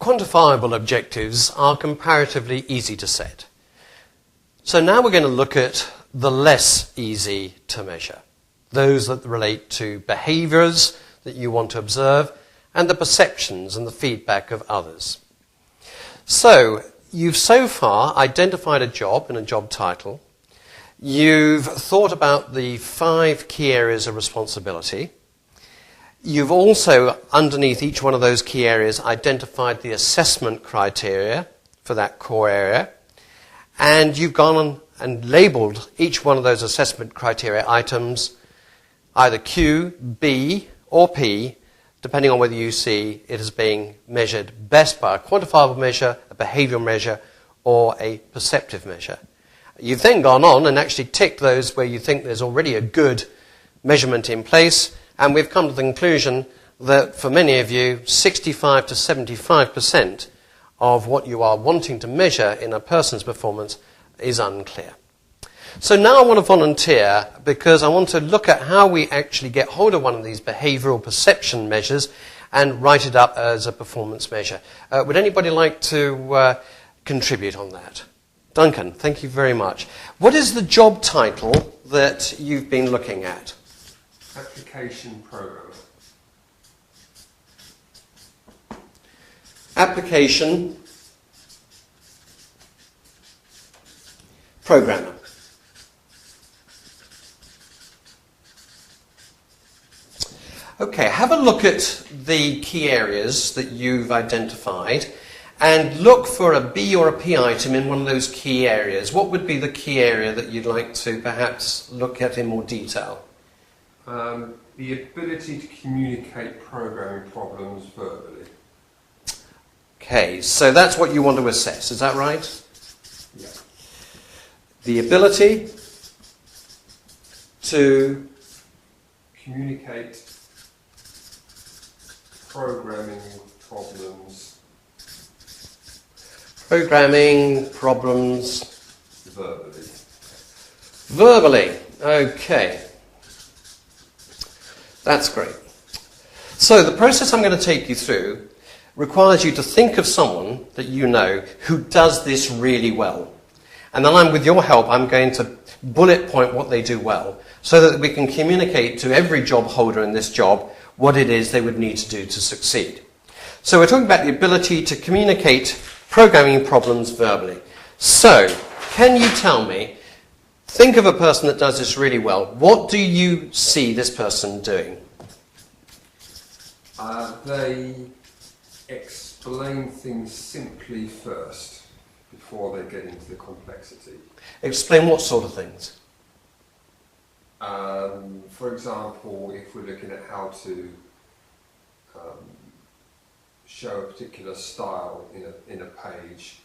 Quantifiable objectives are comparatively easy to set. So now we're going to look at the less easy to measure. Those that relate to behaviours that you want to observe and the perceptions and the feedback of others. So you've so far identified a job and a job title. You've thought about the 5 key areas of responsibility. You've also, underneath each one of those key areas, identified the assessment criteria for that core area. And you've gone on and labelled each one of those assessment criteria items either Q, B, or P, depending on whether you see it as being measured best by a quantifiable measure, a behavioural measure, or a perceptive measure. You've then gone on and actually ticked those where you think there's already a good measurement in place, and we've come to the conclusion that for many of you, 65 to 75% of what you are wanting to measure in a person's performance is unclear. So now I want to volunteer because I want to look at how we actually get hold of one of these behavioural perception measures and write it up as a performance measure. Would anybody like to contribute on that? Duncan, thank you very much. What is the job title that you've been looking at? Application programmer. Application programmer. Okay, have a look at the key areas that you've identified and look for a B or a P item in one of those key areas. What would be the key area that you'd like to perhaps look at in more detail? The ability to communicate programming problems verbally. Okay, so that's what you want to assess, is that right? Yeah. The ability to communicate programming problems verbally. Okay. That's great. So the process I'm going to take you through requires you to think of someone that you know who does this really well. And then with your help, I'm going to bullet point what they do well so that we can communicate to every job holder in this job what it is they would need to do to succeed. So we're talking about the ability to communicate programming problems verbally. So, can you tell me, think of a person that does this really well. What do you see this person doing? They explain things simply first before they get into the complexity. Explain what sort of things? For example, if we're looking at how to show a particular style in a page,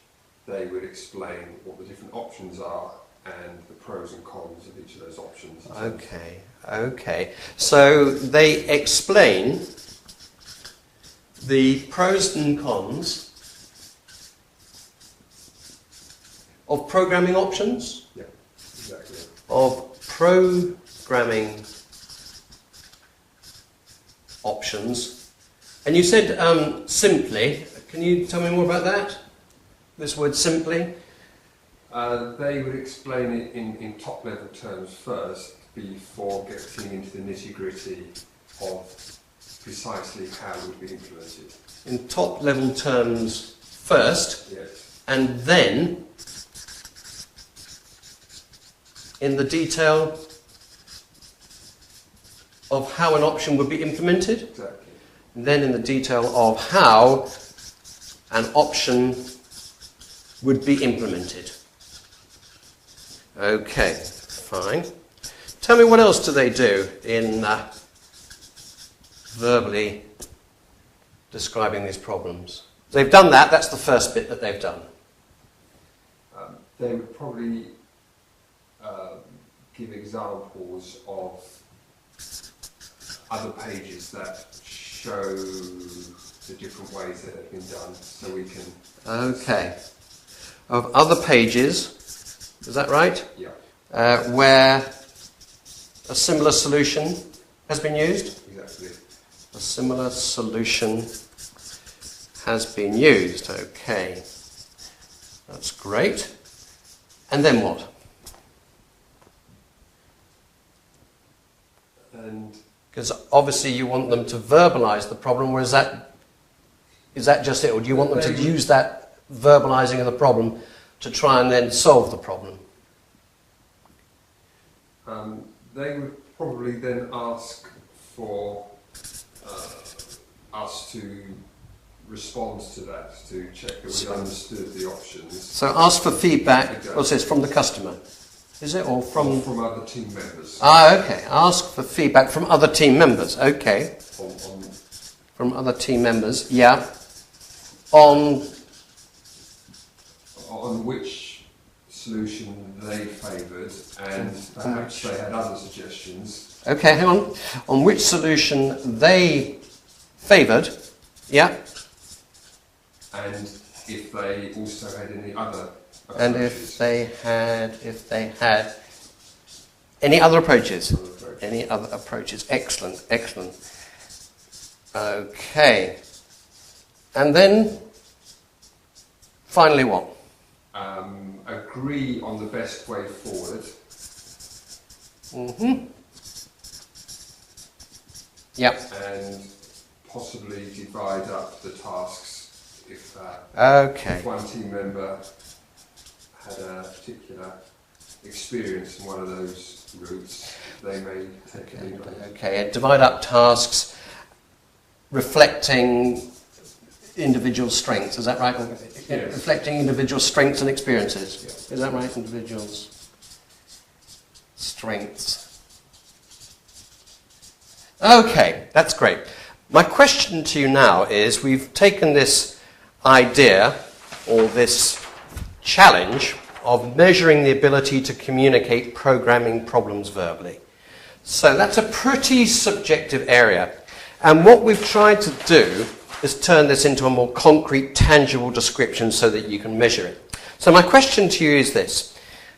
they would explain what the different options are and the pros and cons of each of those options. Okay. So they explain the pros and cons of programming options? Yeah, exactly. Of programming options. And you said simply. Can you tell me more about that? This word simply? They would explain it in top level terms first before getting into the nitty gritty of precisely how it would be implemented. In top level terms first? Yes. And then in the detail of how an option would be implemented? Exactly. And then in the detail of how an option would be implemented. Okay, fine. Tell me, what else do they do in verbally describing these problems? They've done that, that's the first bit that they've done. They would probably give examples of other pages that show the different ways that have been done, so we can... Okay. Of other pages, is that right? Yeah. Where a similar solution has been used? Exactly. A similar solution has been used. Okay. That's great. And then what? And because obviously you want them to verbalise the problem, or is that just it? Or do you want them to use that verbalising of the problem to try and then solve the problem? They would probably then ask for us to respond to that, to check that we understood the options. So ask for feedback, what's this, from the customer? Is it, or from other team members? Ah, okay. Ask for feedback from other team members. Okay. From other team members, yeah. On which solution they favoured, and perhaps they had other suggestions. Okay, hang on. On which solution they favoured, yeah. And if they also had any other approaches. And if they had any other approaches. Any other approaches. Excellent, excellent. Okay. And then, finally what? Agree on the best way forward. Mm-hmm. Yep. And possibly divide up the tasks if one team member had a particular experience in one of those routes, they may take a lead on it. Okay, and divide up tasks reflecting individual strengths, is that right? Yes. Reflecting individual strengths and experiences. Yes. Is that right? Individuals' strengths. Okay, that's great. My question to you now is, we've taken this idea, or this challenge, of measuring the ability to communicate programming problems verbally. So that's a pretty subjective area. And what we've tried to do is turn this into a more concrete, tangible description so that you can measure it. So my question to you is this.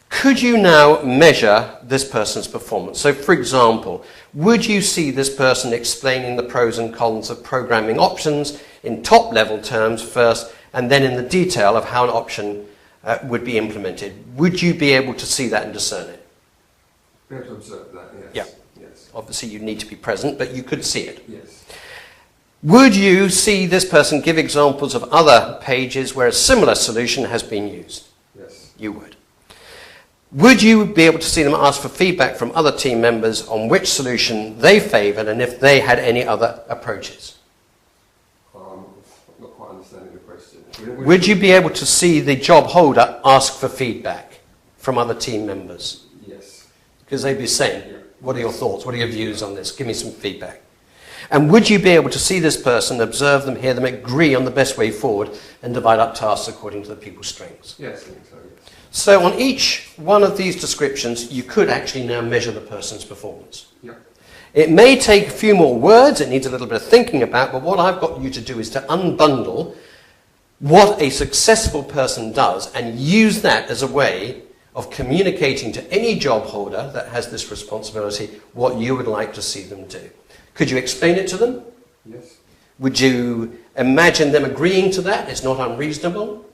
Could you now measure this person's performance? So, for example, would you see this person explaining the pros and cons of programming options in top-level terms first, and then in the detail of how an option would be implemented? Would you be able to see that and discern it? Be able to observe that, yes. Yeah. Yes. Obviously, you need to be present, but you could see it. Yes. Would you see this person give examples of other pages where a similar solution has been used? Yes. You would. Would you be able to see them ask for feedback from other team members on which solution they favoured and if they had any other approaches? I'm not quite understanding the question. Would you be able to see the job holder ask for feedback from other team members? Yes. Because they'd be saying, what are your thoughts? What are your views on this? Give me some feedback. And would you be able to see this person, observe them, hear them, agree on the best way forward, and divide up tasks according to the people's strengths? Yes, I think so, yes. So on each one of these descriptions, you could actually now measure the person's performance. Yeah. It may take a few more words, it needs a little bit of thinking about, but what I've got you to do is to unbundle what a successful person does and use that as a way of communicating to any job holder that has this responsibility what you would like to see them do. Could you explain it to them? Yes. Would you imagine them agreeing to that? It's not unreasonable.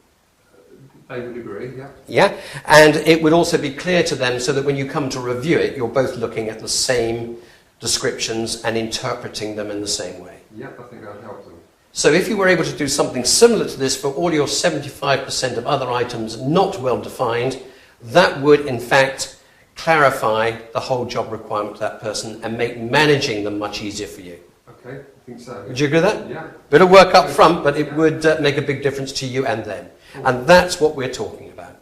They would agree, yeah. Yeah, and it would also be clear to them so that when you come to review it, you're both looking at the same descriptions and interpreting them in the same way. Yeah, I think that would help them. So if you were able to do something similar to this for all your 75% of other items not well defined, that would in fact clarify the whole job requirement to that person and make managing them much easier for you. Okay, I think so. Would you agree with that? Yeah. Bit of work up front, but it would make a big difference to you and them. And that's what we're talking about.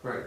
Great.